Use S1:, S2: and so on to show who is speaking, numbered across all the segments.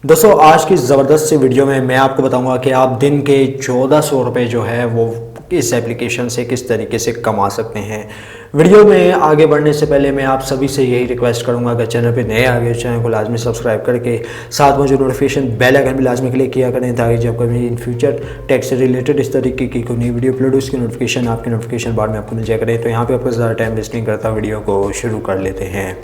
S1: दोस्तों आज की ज़बरदस्त सी वीडियो में मैं आपको बताऊंगा कि आप दिन के 1400 रुपये जो है वो इस एप्लीकेशन से किस तरीके से कमा सकते हैं। वीडियो में आगे बढ़ने से पहले मैं आप सभी से यही रिक्वेस्ट करूंगा कि चैनल पे नए आ गए चैनल को लाजमी सब्सक्राइब करके साथ में जो नोटिफिकेशन बेल आइकन भी लाजमी क्लिक किया करें, ताकि जब कभी इन फ्यूचर टेक से रिलेटेड इस तरीके की कोई नई वीडियो अपलोड उसकी नोटिफिकेशन आपके नोटिफिकेशन बार में आपको मिल जाया करें। तो यहाँ पर आपको ज़्यादा टाइम वेस्ट नहीं करता, वीडियो को शुरू कर लेते हैं।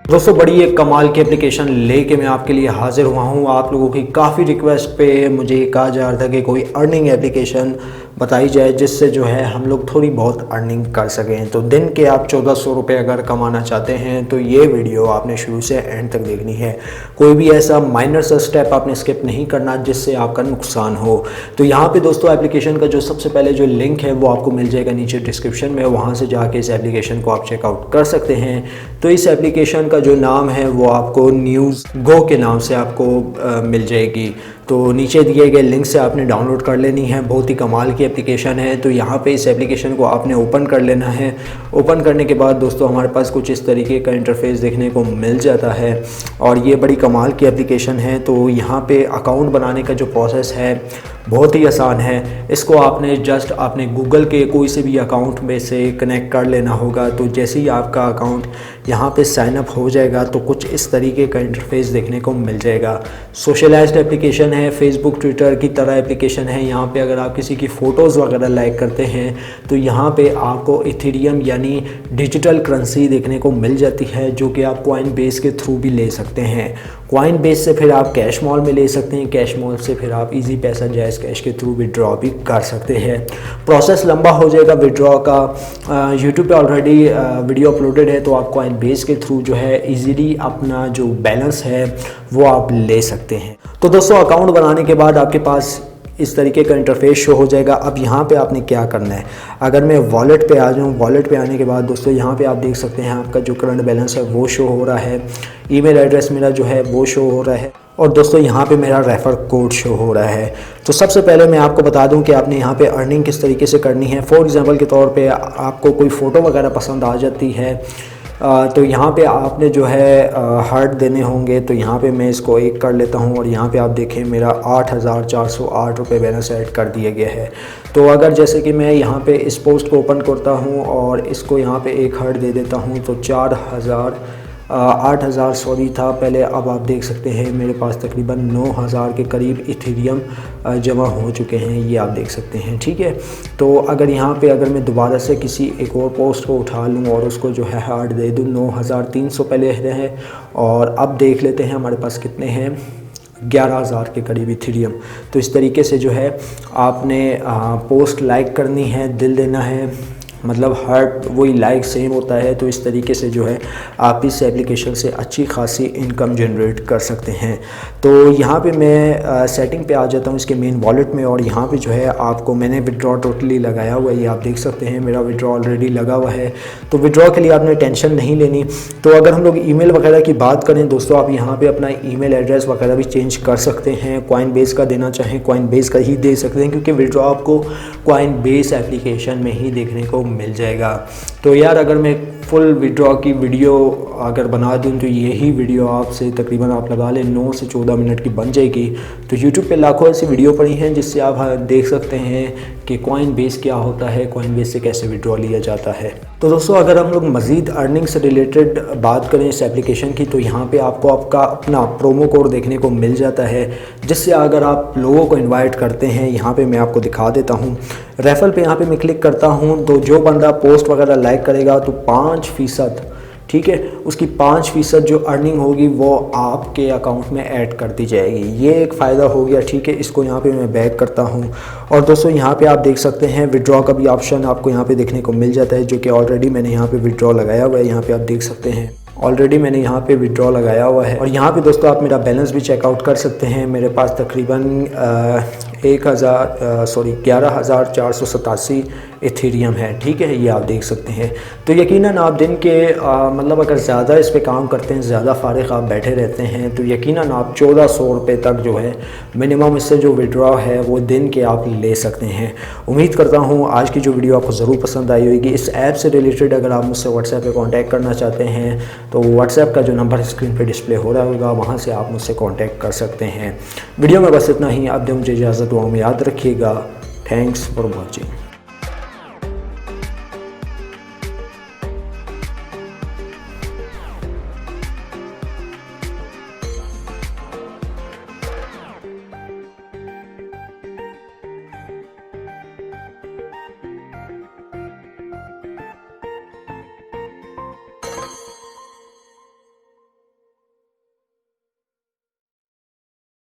S1: दोस्तों बड़ी एक कमाल की एप्लीकेशन लेके मैं आपके लिए हाजिर हुआ हूँ। आप लोगों की काफ़ी रिक्वेस्ट पे मुझे कहा जा रहा था कि कोई अर्निंग एप्लीकेशन बताई जाए जिससे जो है हम लोग थोड़ी बहुत अर्निंग कर सकें। तो दिन के आप 1400 रुपये अगर कमाना चाहते हैं तो ये वीडियो आपने शुरू से एंड तक देखनी है। कोई भी ऐसा माइनर सा स्टेप आपने स्किप नहीं करना जिससे आपका नुकसान हो। तो यहाँ पे दोस्तों एप्लीकेशन का जो सबसे पहले जो लिंक है वो आपको मिल जाएगा नीचे डिस्क्रिप्शन में, वहाँ से जाके इस एप्लीकेशन को आप चेकआउट कर सकते हैं। तो इस एप्लीकेशन का जो नाम है वो आपको न्यूज़ गो के नाम से आपको मिल जाएगी। तो नीचे दिए गए लिंक से आपने डाउनलोड कर लेनी है। बहुत ही कमाल की एप्लीकेशन है। तो यहाँ पे इस एप्लीकेशन को आपने ओपन कर लेना है। ओपन करने के बाद दोस्तों हमारे पास कुछ इस तरीके का इंटरफेस देखने को मिल जाता है और ये बड़ी कमाल की एप्लीकेशन है। तो यहाँ पे अकाउंट बनाने का जो प्रोसेस है बहुत ही आसान है। इसको आपने जस्ट आपने गूगल के कोई से भी अकाउंट में से कनेक्ट कर लेना होगा। तो जैसे ही आपका अकाउंट यहाँ पे साइन अप हो जाएगा तो कुछ इस तरीके का इंटरफेस देखने को मिल जाएगा। सोशलाइज्ड एप्लीकेशन है, फेसबुक ट्विटर की तरह एप्लीकेशन है। यहाँ पे अगर आप किसी की फ़ोटोज़ वगैरह लाइक करते हैं तो यहाँ पे आपको इथेरियम यानी डिजिटल करेंसी देखने को मिल जाती है, जो कि आप कॉइन बेस के थ्रू भी ले सकते हैं। कॉइन बेस से फिर आप कैश मॉल में ले सकते हैं, कैश मॉल से फिर आप इजी पैसा जायज़ कैश के थ्रू विड्रॉ भी कर सकते हैं। प्रोसेस लंबा हो जाएगा विड्रॉ का। यूट्यूब पे ऑलरेडी वीडियो अपलोडेड है, तो आप कॉइन बेस के थ्रू जो है इजीली अपना जो बैलेंस है वो आप ले सकते हैं। तो दोस्तों अकाउंट बनाने के बाद आपके पास इस तरीके का इंटरफेस शो हो जाएगा। अब यहाँ पे आपने क्या करना है, अगर मैं वॉलेट पे आ जाऊँ, वॉलेट पे आने के बाद दोस्तों यहाँ पे आप देख सकते हैं आपका जो करंट बैलेंस है वो शो हो रहा है, ईमेल एड्रेस मेरा जो है वो शो हो रहा है और दोस्तों यहाँ पे मेरा रेफ़र कोड शो हो रहा है। तो सबसे पहले मैं आपको बता दूं कि आपने यहाँ पे अर्निंग किस तरीके से करनी है। फॉर एग्जांपल के तौर पे आपको कोई फ़ोटो वगैरह पसंद आ जाती है तो यहाँ पे आपने जो है हार्ट देने होंगे। तो यहाँ पे मैं इसको 1 कर लेता हूँ और यहाँ पे आप देखें मेरा 8408 रुपये बैलेंस ऐड कर दिया गया है। तो अगर जैसे कि मैं यहाँ पे इस पोस्ट को ओपन करता हूँ और इसको यहाँ पे 1 हार्ट दे देता हूँ तो 8000 सॉरी था पहले। अब आप देख सकते हैं मेरे पास तकरीबन 9000 के करीब इथेरियम जमा हो चुके हैं, ये आप देख सकते हैं। ठीक है, तो अगर यहाँ पे अगर मैं दोबारा से किसी एक और पोस्ट को उठा लूँ और उसको जो है हार्ट दे दूँ, 9300 पहले है और अब देख लेते हैं हमारे पास कितने हैं, 11000 के करीब इथेरियम। तो इस तरीके से जो है आपने पोस्ट लाइक करनी है, दिल देना है, मतलब हार्ट वही लाइक सेम होता है। तो इस तरीके से जो है आप इस एप्लीकेशन से अच्छी खासी इनकम जनरेट कर सकते हैं। तो यहाँ पे मैं सेटिंग पे आ जाता हूँ इसके मेन वॉलेट में और यहाँ पे जो है आपको मैंने विड्रॉ टोटली लगाया हुआ है, ये आप देख सकते हैं मेरा विड्रॉ ऑलरेडी लगा हुआ है। तो विड्रॉ के लिए आपने टेंशन नहीं लेनी। तो अगर हम लोग ईमेल वगैरह की बात करें दोस्तों, आप यहाँ पर अपना ईमेल एड्रेस वगैरह भी चेंज कर सकते हैं। कॉइन बेस का देना चाहें कॉइन बेस का ही दे सकते हैं, क्योंकि विड्रॉ आपको कॉइन बेस एप्लीकेशन में ही देखने को मिल जाएगा। तो यार अगर मैं फुल विड्रॉ की वीडियो अगर बना दूं तो यही वीडियो आपसे तकरीबन आप लगा लें 9 से 14 मिनट की बन जाएगी। तो यूट्यूब पे लाखों ऐसी वीडियो पड़ी हैं जिससे आप देख सकते हैं कि कॉइन बेस क्या होता है, कॉइन बेस से कैसे विड्रॉ लिया जाता है। तो दोस्तों अगर हम लोग मज़ीद अर्निंग से रिलेटेड बात करें इस एप्लीकेशन की, तो यहाँ पे आपको आपका अपना प्रोमो कोड देखने को मिल जाता है, जिससे अगर आप लोगों को इनवाइट करते हैं, यहाँ पे मैं आपको दिखा देता हूँ। रेफरल पे यहाँ पे मैं क्लिक करता हूँ तो जो बंदा पोस्ट वगैरह लाइक करेगा तो 5%, ठीक है, उसकी 5% जो अर्निंग होगी वो आपके अकाउंट में ऐड कर दी जाएगी। ये एक फ़ायदा हो गया। ठीक है, इसको यहाँ पे मैं बैक करता हूँ और दोस्तों यहाँ पे आप देख सकते हैं विड्रॉ का भी ऑप्शन आपको यहाँ पे देखने को मिल जाता है, जो कि ऑलरेडी मैंने यहाँ पे विड्रॉ लगाया हुआ है। यहाँ पे आप देख सकते हैं ऑलरेडी मैंने यहाँ पे विड्रॉ लगाया हुआ है और यहाँ पे दोस्तों आप मेरा बैलेंस भी चेकआउट कर सकते हैं। मेरे पास तकरीबन 11487 इथेरियम है, ठीक है, ये आप देख सकते हैं। तो यकीनन आप दिन के मतलब अगर ज़्यादा इस पे काम करते हैं, ज़्यादा फारिग आप बैठे रहते हैं, तो यकीनन आप 1400 रुपये तक जो है मिनिमम इससे जो विड्रॉ है वो दिन के आप ले सकते हैं। उम्मीद करता हूँ आज की जो वीडियो आपको ज़रूर पसंद आई होगी। इस ऐप से रिलेटेड अगर आप मुझसे व्हाट्सएप पे कांटेक्ट करना चाहते हैं तो व्हाट्सएप का जो नंबर स्क्रीन पे डिस्प्ले हो रहा होगा वहाँ से आप मुझसे कांटेक्ट कर सकते हैं। वीडियो में बस इतना ही। आप दे मुझे इजाज़त, दुआ में याद रखिएगा। Thanks for watching.